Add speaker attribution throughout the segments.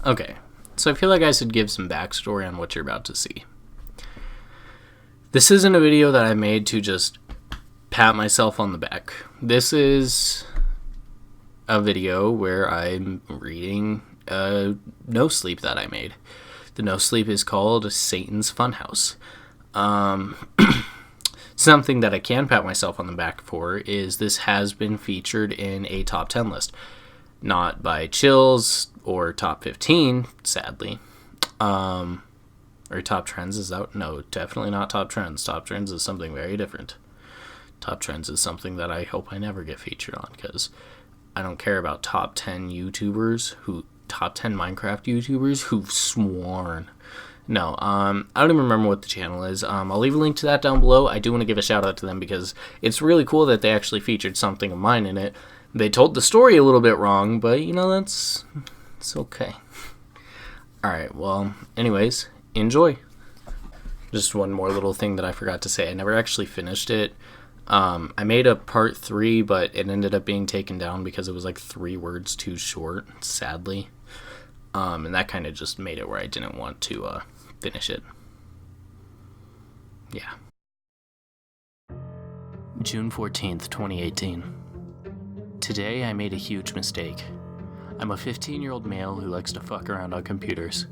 Speaker 1: Okay, so I feel like I should give some backstory on what you're about to see. This isn't a video that I made to just pat myself on the back. This is a video where I'm reading a Nosleep that I made. The Nosleep is called Satan's Funhouse. Something that I can pat myself on the back for is this has been featured in a top 10 list. Not by Chills or top 15, sadly. Or top trends, is that? No, definitely not top trends. Top trends is something very different. Top trends is something that I hope I never get featured on, because I don't care about top 10 top 10 Minecraft YouTubers who've sworn. No, I don't even remember what the channel is. I'll leave a link to that down below. I do want to give a shout out to them because it's really cool that they actually featured something of mine in it. They told the story a little bit wrong, but it's okay. Alright, well, anyways, enjoy. Just one more little thing that I forgot to say. I never actually finished it. I made a part 3, but it ended up being taken down because it was like 3 words too short, sadly. And that kind of just made it where I didn't want to finish it. Yeah. June 14th, 2018. Today I made a huge mistake. I'm a 15-year-old male who likes to fuck around on computers.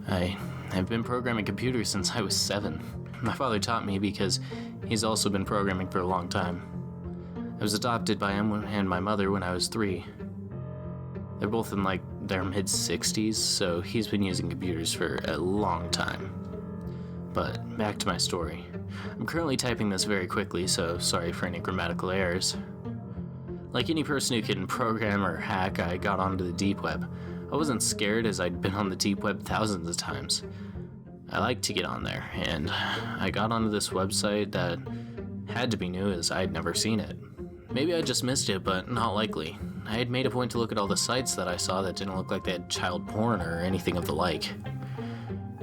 Speaker 1: I've been programming computers since I was 7. My father taught me because he's also been programming for a long time. I was adopted by him and my mother when I was 3. They're both in their mid-60s, so he's been using computers for a long time. But back to my story. I'm currently typing this very quickly, so sorry for any grammatical errors. Like any person who can program or hack, I got onto the deep web. I wasn't scared, as I'd been on the deep web thousands of times. I like to get on there, and I got onto this website that had to be new, as I'd never seen it. Maybe I just missed it, but not likely. I had made a point to look at all the sites that I saw that didn't look like they had child porn or anything of the like.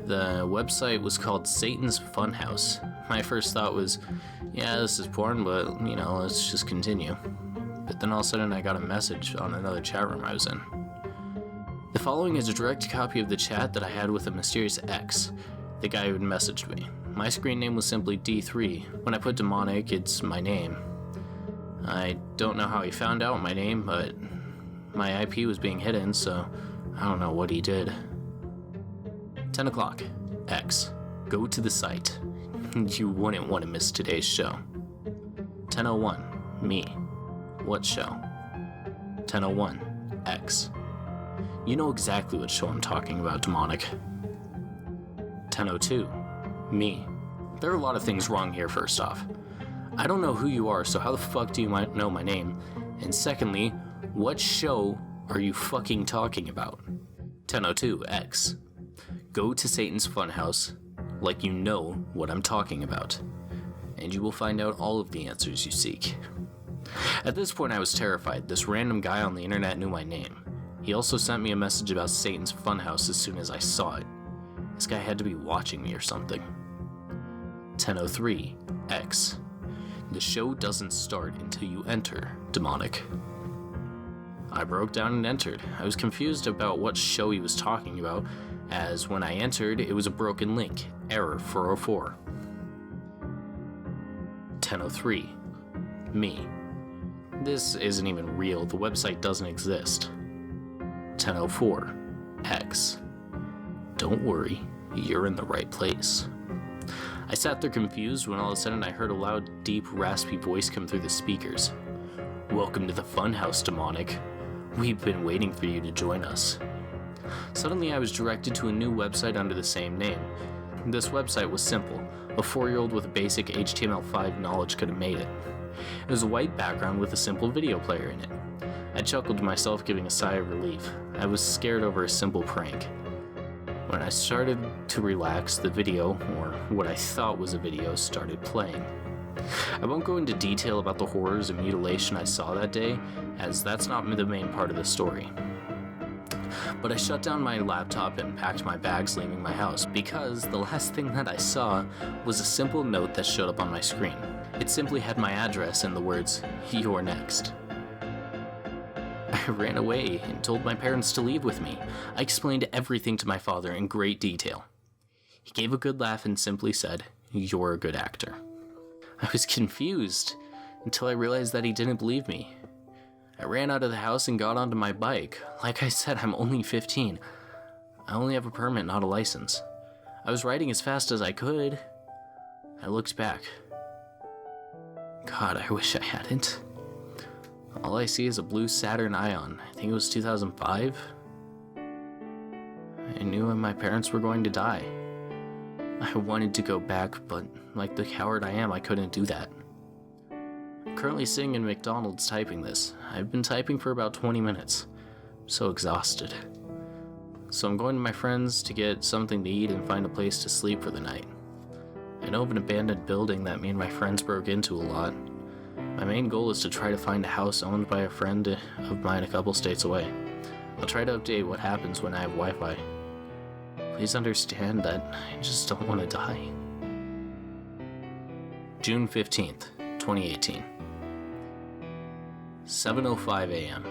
Speaker 1: The website was called Satan's Funhouse. My first thought was, yeah, this is porn, but, let's just continue. But then all of a sudden I got a message on another chat room I was in. The following is a direct copy of the chat that I had with a mysterious X, the guy who had messaged me. My screen name was simply D3. When I put demonic, it's my name. I don't know how he found out my name, but my IP was being hidden, so I don't know what he did. 10 o'clock. X. Go to the site. You wouldn't want to miss today's show. 10:01. Me. What show? 10:01. X. You know exactly what show I'm talking about, demonic. 10:02. Me. There are a lot of things wrong here, first off. I don't know who you are, so how the fuck do you know my name? And secondly, what show are you fucking talking about? 10:02. X. Go to Satan's Funhouse like you know what I'm talking about, and you will find out all of the answers you seek. At this point I was terrified. This random guy on the internet knew my name. He also sent me a message about Satan's Funhouse as soon as I saw it. This guy had to be watching me or something. 10:03. X. The show doesn't start until you enter, demonic. I broke down and entered. I was confused about what show he was talking about, as when I entered, it was a broken link. Error 404. 10:03. Me. This isn't even real. The website doesn't exist. 10:04. X. Don't worry, you're in the right place. I sat there confused when all of a sudden I heard a loud, deep, raspy voice come through the speakers. Welcome to the Funhouse, demonic. We've been waiting for you to join us. Suddenly I was directed to a new website under the same name. This website was simple. A 4-year-old with basic HTML5 knowledge could have made it. It was a white background with a simple video player in it. I chuckled to myself, giving a sigh of relief. I was scared over a simple prank. When I started to relax, the video, or what I thought was a video, started playing. I won't go into detail about the horrors and mutilation I saw that day, as that's not the main part of the story. But I shut down my laptop and packed my bags, leaving my house, because the last thing that I saw was a simple note that showed up on my screen. It simply had my address and the words, "You're next." I I ran away and told my parents to leave with me. I explained everything to my father in great detail. He gave a good laugh and simply said, "You're a good actor." I was confused until I realized that he didn't believe me. I ran out of the house and got onto my bike. Like I said, I'm only 15. I only have a permit, not a license. I was riding as fast as I could. I looked back. God, I wish I hadn't. All I see is a blue Saturn Ion. I think it was 2005. I knew my parents were going to die. I wanted to go back, but like the coward I am, I couldn't do that. I'm currently sitting in McDonald's typing this. I've been typing for about 20 minutes. I'm so exhausted. So I'm going to my friends to get something to eat and find a place to sleep for the night. I know of an abandoned building that me and my friends broke into a lot. My main goal is to try to find a house owned by a friend of mine a couple states away. I'll try to update what happens when I have Wi-Fi. Please understand that I just don't want to die. June 15th, 2018. 7:05 a.m.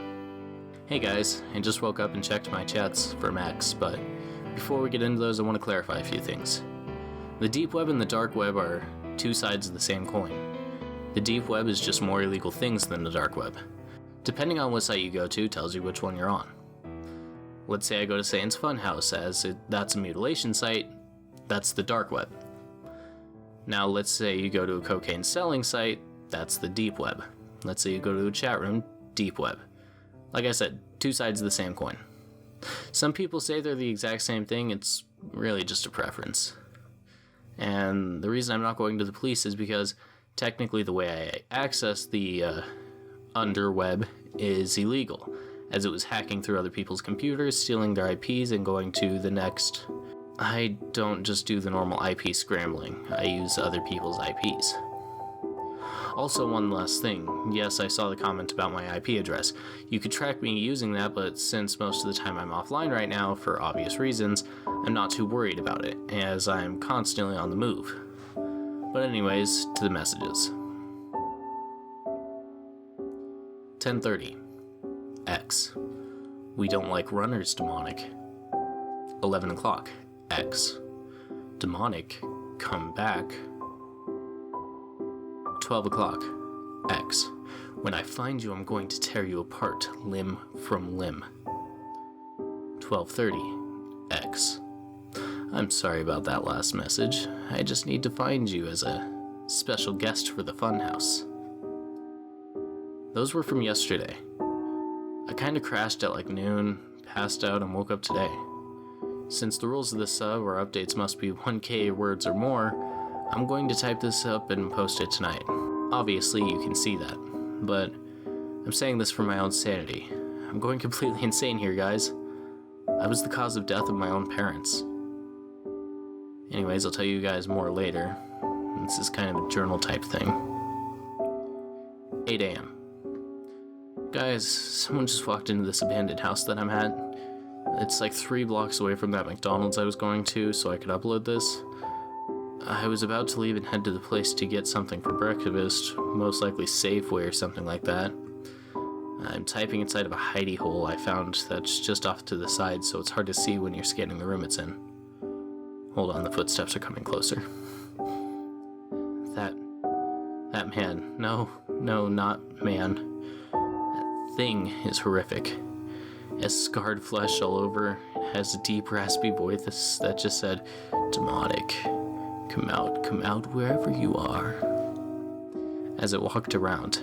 Speaker 1: Hey guys, I just woke up and checked my chats for Max, but before we get into those, I want to clarify a few things. The deep web and the dark web are two sides of the same coin. The deep web is just more illegal things than the dark web. Depending on what site you go to tells you which one you're on. Let's say I go to Satan's Funhouse, that's a mutilation site, that's the dark web. Now let's say you go to a cocaine selling site, that's the deep web. Let's say you go to a chat room, deep web. Like I said, two sides of the same coin. Some people say they're the exact same thing, it's really just a preference. And the reason I'm not going to the police is because technically the way I access the underweb is illegal, as it was hacking through other people's computers, stealing their IPs, and going to the next. I don't just do the normal IP scrambling, I use other people's IPs. Also, one last thing. Yes, I saw the comment about my IP address. You could track me using that, but since most of the time I'm offline right now, for obvious reasons, I'm not too worried about it, as I'm constantly on the move. But anyways, to the messages. 10:30. X. We don't like runners, demonic. 11 o'clock. X. Demonic, come back. 12 o'clock. X. When I find you, I'm going to tear you apart, limb from limb. 12:30. X. I'm sorry about that last message. I just need to find you as a special guest for the Funhouse. Those were from yesterday. I kinda crashed at like noon, passed out, and woke up today. Since the rules of this sub or updates must be 1K words or more, I'm going to type this up and post it tonight. Obviously, you can see that, but I'm saying this for my own sanity. I'm going completely insane here, guys. I was the cause of death of my own parents. Anyways, I'll tell you guys more later. This is kind of a journal type thing. 8 a.m. Guys, someone just walked into this abandoned house that I'm at. It's like 3 blocks away from that McDonald's I was going to, so I could upload this. I was about to leave and head to the place to get something for breakfast, most likely Safeway or something like that. I'm typing inside of a hidey hole I found that's just off to the side, so it's hard to see when you're scanning the room it's in. Hold on, the footsteps are coming closer. That man. No, not man. That thing is horrific. It has scarred flesh all over. It has a deep, raspy voice that just said, "Demonic, come out wherever you are." As it walked around,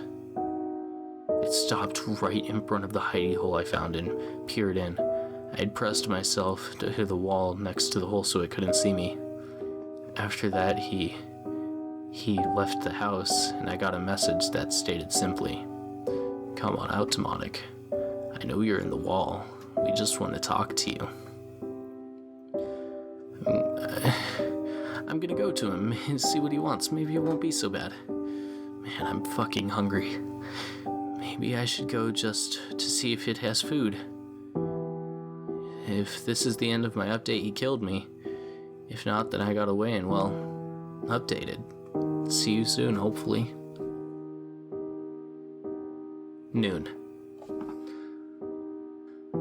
Speaker 1: it stopped right in front of the hidey hole I found and peered in. I had pressed myself to the wall next to the hole so it couldn't see me. After that, he left the house, and I got a message that stated simply, "Come on out, demonic. I know you're in the wall. We just want to talk to you." I'm gonna go to him and see what he wants. Maybe it won't be so bad. Man, I'm fucking hungry. Maybe I should go just to see if it has food. If this is the end of my update, he killed me. If not, then I got away and, well, updated. See you soon, hopefully. Noon.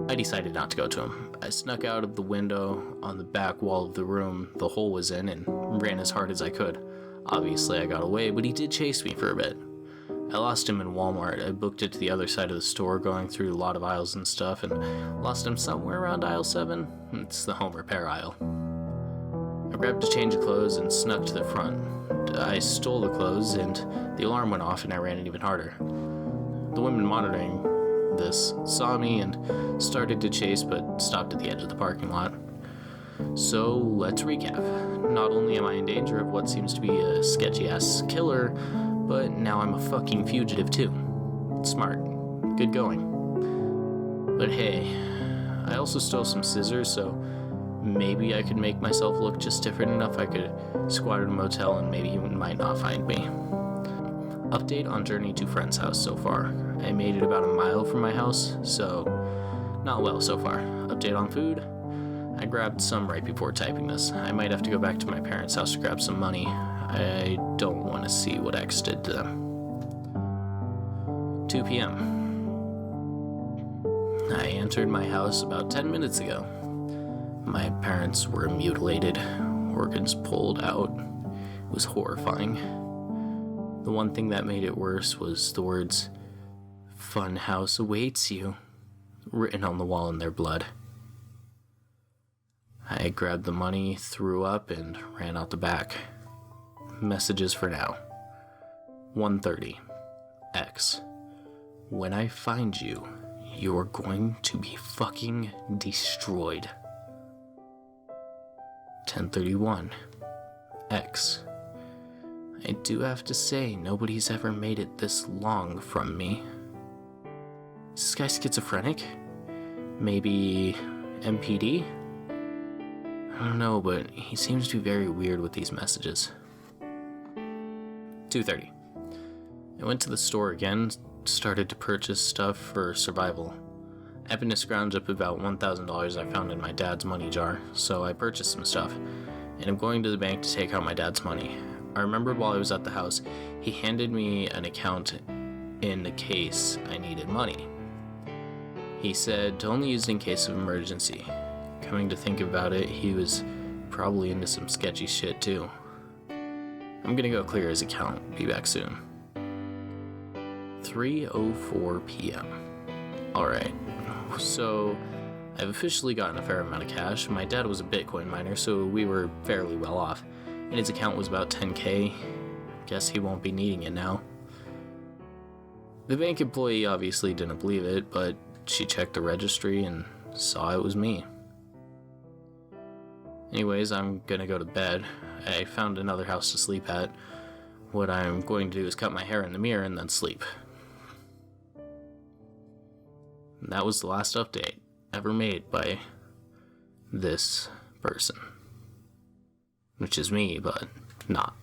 Speaker 1: I decided not to go to him. I snuck out of the window on the back wall of the room the hole was in and ran as hard as I could. Obviously I got away, but he did chase me for a bit. I lost him in Walmart. I booked it to the other side of the store, going through a lot of aisles and stuff, and lost him somewhere around aisle 7. It's the home repair aisle. I grabbed a change of clothes and snuck to the front. I stole the clothes, and the alarm went off, and I ran it even harder. The women monitoring this saw me and started to chase, but stopped at the edge of the parking lot. So let's recap. Not only am I in danger of what seems to be a sketchy-ass killer, but now I'm a fucking fugitive too. Smart. Good going. But hey, I also stole some scissors, so maybe I could make myself look just different enough I could squat at a motel and maybe you might not find me. Update on journey to friend's house so far. I made it about a mile from my house, so not well so far. Update on food. I grabbed some right before typing this. I might have to go back to my parents' house to grab some money. I don't want to see what X did to them. 2 p.m. I entered my house about 10 minutes ago. My parents were mutilated, organs pulled out. It was horrifying. The one thing that made it worse was the words, "Funhouse awaits you," written on the wall in their blood. I grabbed the money, threw up, and ran out the back. Messages for now. 1:30. X. When I find you, you're going to be fucking destroyed. 10:31. X. I do have to say, nobody's ever made it this long from me. Is this guy schizophrenic? Maybe MPD? I don't know, but he seems to be very weird with these messages. 2:30. I went to the store again, started to purchase stuff for survival. I happened to scrounge up about $1,000 I found in my dad's money jar, so I purchased some stuff, and I'm going to the bank to take out my dad's money. I remembered while I was at the house, he handed me an account in case I needed money. He said to only use it in case of emergency. Coming to think about it, he was probably into some sketchy shit too. I'm gonna go clear his account. Be back soon. 3:04 p.m. Alright, so I've officially gotten a fair amount of cash. My dad was a Bitcoin miner, so we were fairly well off. And his account was about 10K. Guess he won't be needing it now. The bank employee obviously didn't believe it, but she checked the registry and saw it was me. Anyways, I'm gonna go to bed. I found another house to sleep at. What I'm going to do is cut my hair in the mirror and then sleep. And that was the last update ever made by this person. Which is me, but not.